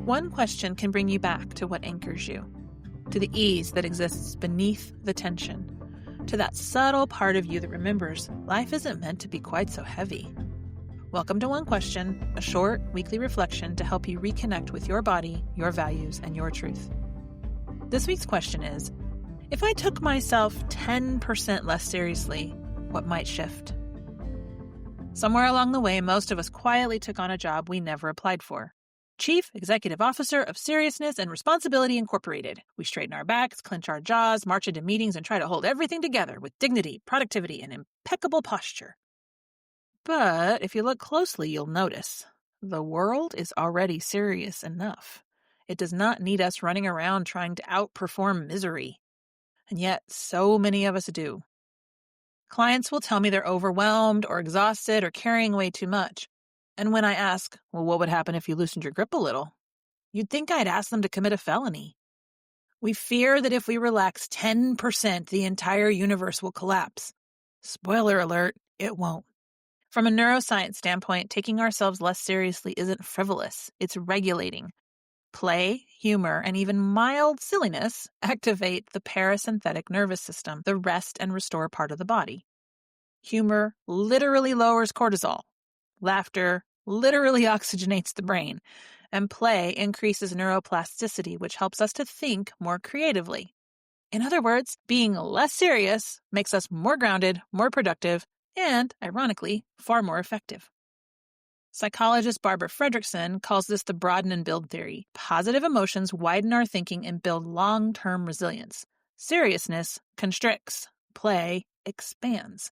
One question can bring you back to what anchors you, to the ease that exists beneath the tension, to that subtle part of you that remembers life isn't meant to be quite so heavy. Welcome to One Question, a short weekly reflection to help you reconnect with your body, your values, and your truth. This week's question is, if I took myself 10% less seriously, what might shift? Somewhere along the way, most of us quietly took on a job we never applied for. Chief Executive Officer of Seriousness and Responsibility Incorporated. We straighten our backs, clench our jaws, march into meetings, and try to hold everything together with dignity, productivity, and impeccable posture. But if you look closely, you'll notice the world is already serious enough. It does not need us running around trying to outperform misery. And yet, so many of us do. Clients will tell me they're overwhelmed or exhausted or carrying way too much. And when I ask, well, what would happen if you loosened your grip a little? You'd think I'd ask them to commit a felony. We fear that if we relax 10%, the entire universe will collapse. Spoiler alert, it won't. From a neuroscience standpoint, taking ourselves less seriously isn't frivolous. It's regulating. Play, humor, and even mild silliness activate the parasympathetic nervous system, the rest and restore part of the body. Humor literally lowers cortisol. Laughter literally oxygenates the brain. And play increases neuroplasticity, which helps us to think more creatively. In other words, being less serious makes us more grounded, more productive, and, ironically, far more effective. Psychologist Barbara Fredrickson calls this the broaden and build theory. Positive emotions widen our thinking and build long-term resilience. Seriousness constricts. Play expands.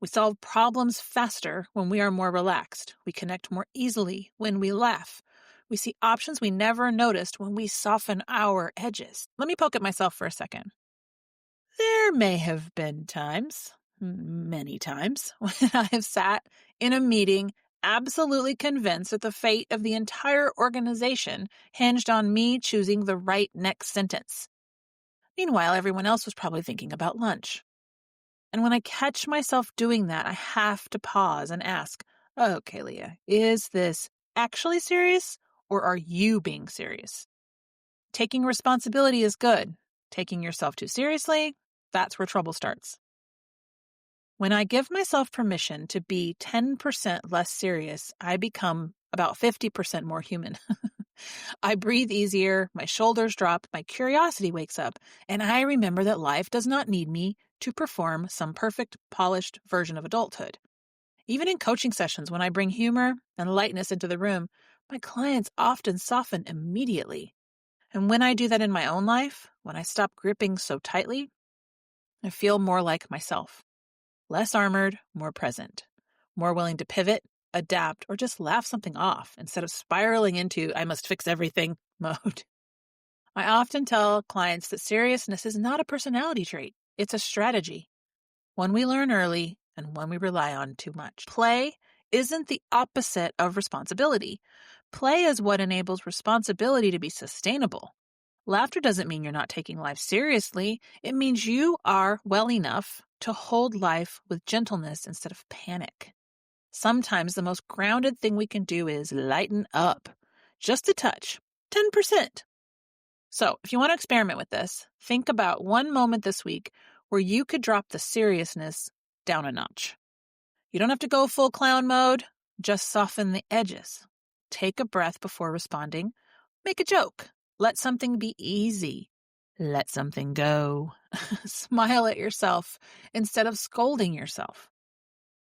We solve problems faster when we are more relaxed. We connect more easily when we laugh. We see options we never noticed when we soften our edges. Let me poke at myself for a second. There may have been times, many times, when I have sat in a meeting absolutely convinced that the fate of the entire organization hinged on me choosing the right next sentence. Meanwhile, everyone else was probably thinking about lunch. And when I catch myself doing that, I have to pause and ask, okay, Leah, is this actually serious or are you being serious? Taking responsibility is good. Taking yourself too seriously, that's where trouble starts. When I give myself permission to be 10% less serious, I become about 50% more human. I breathe easier, my shoulders drop, my curiosity wakes up, and I remember that life does not need me to perform some perfect, polished version of adulthood. Even in coaching sessions, when I bring humor and lightness into the room, my clients often soften immediately. And when I do that in my own life, when I stop gripping so tightly, I feel more like myself. Less armored, more present, more willing to pivot, adapt, or just laugh something off instead of spiraling into I must fix everything mode. I often tell clients that seriousness is not a personality trait. It's a strategy, one we learn early and one we rely on too much. Play isn't the opposite of responsibility. Play is what enables responsibility to be sustainable. Laughter doesn't mean you're not taking life seriously. It means you are well enough to hold life with gentleness instead of panic. Sometimes the most grounded thing we can do is lighten up. Just a touch. 10%. So, if you want to experiment with this, think about one moment this week where you could drop the seriousness down a notch. You don't have to go full clown mode. Just soften the edges. Take a breath before responding. Make a joke. Let something be easy. Let something go. Smile at yourself instead of scolding yourself.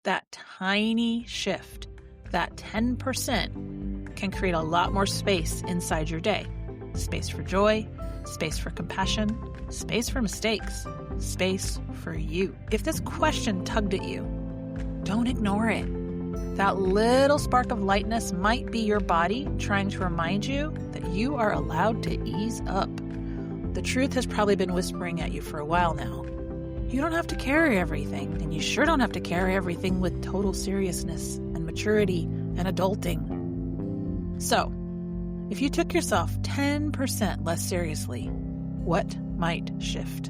That tiny shift, that 10%, can create a lot more space inside your day. Space for joy, space for compassion, space for mistakes, space for you. If this question tugged at you, don't ignore it. That little spark of lightness might be your body trying to remind you that you are allowed to ease up. The truth has probably been whispering at you for a while now. You don't have to carry everything, and you sure don't have to carry everything with total seriousness and maturity and adulting. So, if you took yourself 10% less seriously, what might shift?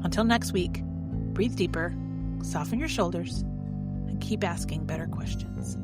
Until next week, breathe deeper, soften your shoulders, and keep asking better questions.